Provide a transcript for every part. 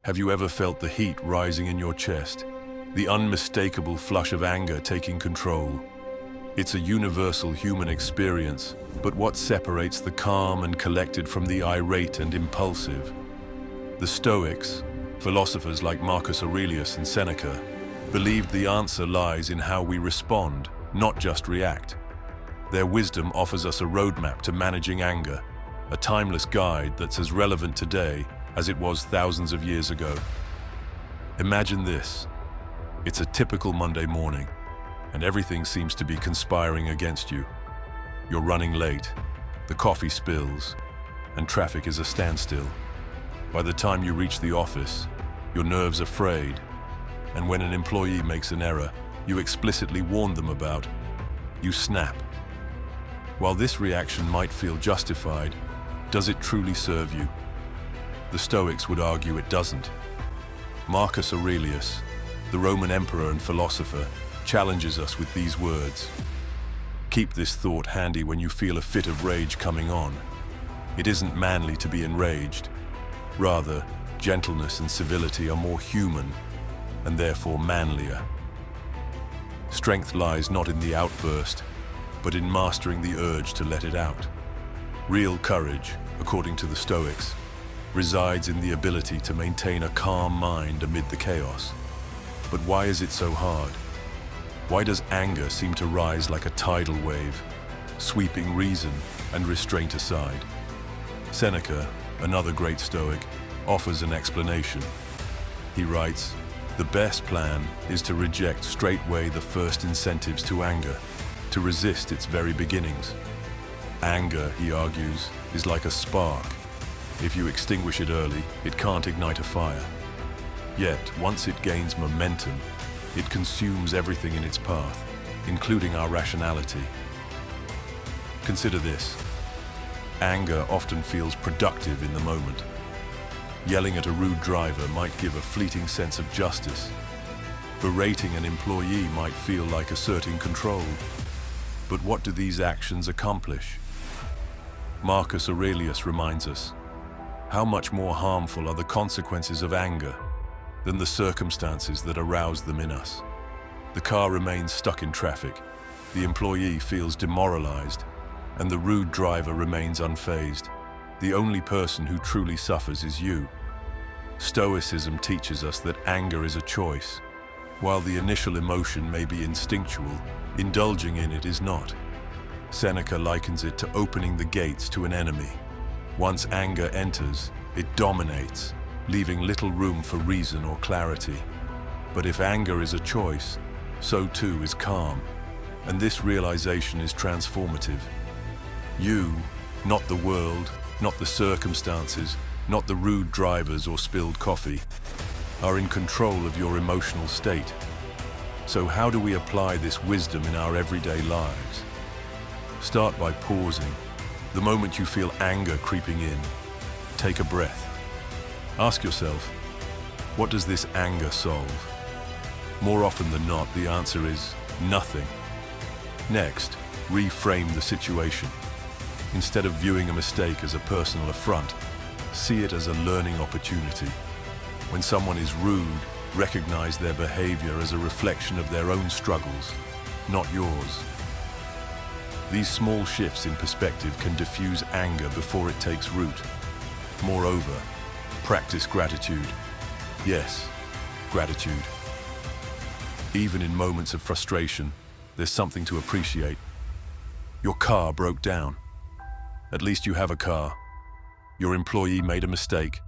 Have you ever felt the heat rising in your chest? The unmistakable flush of anger taking control? It's a universal human experience, but what separates the calm and collected from the irate and impulsive? The Stoics, philosophers like Marcus Aurelius and Seneca, believed the answer lies in how we respond, not just react. Their wisdom offers us a roadmap to managing anger, a timeless guide that's as relevant today as it was thousands of years ago. Imagine this. It's a typical Monday morning, and everything seems to be conspiring against you. You're running late, the coffee spills, and traffic is a standstill. By the time you reach the office, your nerves are frayed, and when an employee makes an error you explicitly warned them about, you snap. While this reaction might feel justified, does it truly serve you? The Stoics would argue it doesn't. Marcus Aurelius, the Roman emperor and philosopher, challenges us with these words. Keep this thought handy when you feel a fit of rage coming on. It isn't manly to be enraged. Rather, gentleness and civility are more human, and therefore manlier. Strength lies not in the outburst, but in mastering the urge to let it out. Real courage, according to the Stoics, resides in the ability to maintain a calm mind amid the chaos. But why is it so hard? Why does anger seem to rise like a tidal wave, sweeping reason and restraint aside? Seneca, another great Stoic, offers an explanation. He writes, "The best plan is to reject straightway the first incentives to anger, to resist its very beginnings. Anger," he argues, "is like a spark. If you extinguish it early, it can't ignite a fire. Yet, once it gains momentum, it consumes everything in its path, including our rationality." Consider this. Anger often feels productive in the moment. Yelling at a rude driver might give a fleeting sense of justice. Berating an employee might feel like asserting control. But what do these actions accomplish? Marcus Aurelius reminds us, how much more harmful are the consequences of anger than the circumstances that arouse them in us? The car remains stuck in traffic, the employee feels demoralized, and the rude driver remains unfazed. The only person who truly suffers is you. Stoicism teaches us that anger is a choice. While the initial emotion may be instinctual, indulging in it is not. Seneca likens it to opening the gates to an enemy. Once anger enters, it dominates, leaving little room for reason or clarity. But if anger is a choice, so too is calm, and this realization is transformative. You, not the world, not the circumstances, not the rude drivers or spilled coffee, are in control of your emotional state. So how do we apply this wisdom in our everyday lives? Start by pausing. The moment you feel anger creeping in, take a breath. Ask yourself, what does this anger solve? More often than not, the answer is nothing. Next, reframe the situation. Instead of viewing a mistake as a personal affront, see it as a learning opportunity. When someone is rude, recognize their behavior as a reflection of their own struggles, not yours. These small shifts in perspective can diffuse anger before it takes root. Moreover, practice gratitude. Yes, gratitude. Even in moments of frustration, there's something to appreciate. Your car broke down. At least you have a car. Your employee made a mistake.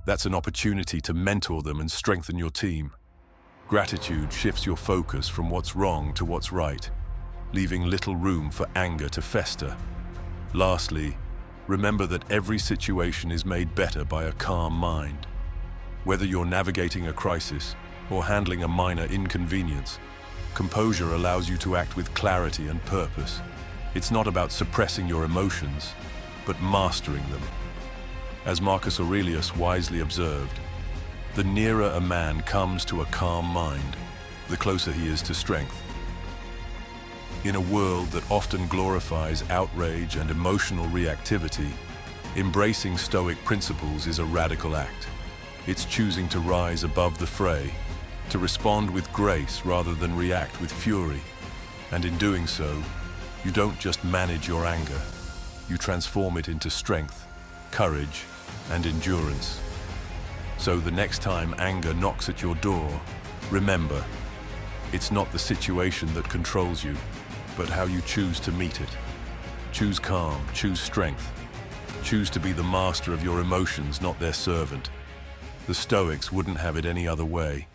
That's an opportunity to mentor them and strengthen your team. Gratitude shifts your focus from what's wrong to what's right, leaving little room for anger to fester. Lastly, remember that every situation is made better by a calm mind. Whether you're navigating a crisis or handling a minor inconvenience, composure allows you to act with clarity and purpose. It's not about suppressing your emotions, but mastering them. As Marcus Aurelius wisely observed, the nearer a man comes to a calm mind, the closer he is to strength. In a world that often glorifies outrage and emotional reactivity, embracing Stoic principles is a radical act. It's choosing to rise above the fray, to respond with grace rather than react with fury. And in doing so, you don't just manage your anger, you transform it into strength, courage, and endurance. So the next time anger knocks at your door, remember, it's not the situation that controls you, but how you choose to meet it. Choose calm, choose strength. Choose to be the master of your emotions, not their servant. The Stoics wouldn't have it any other way.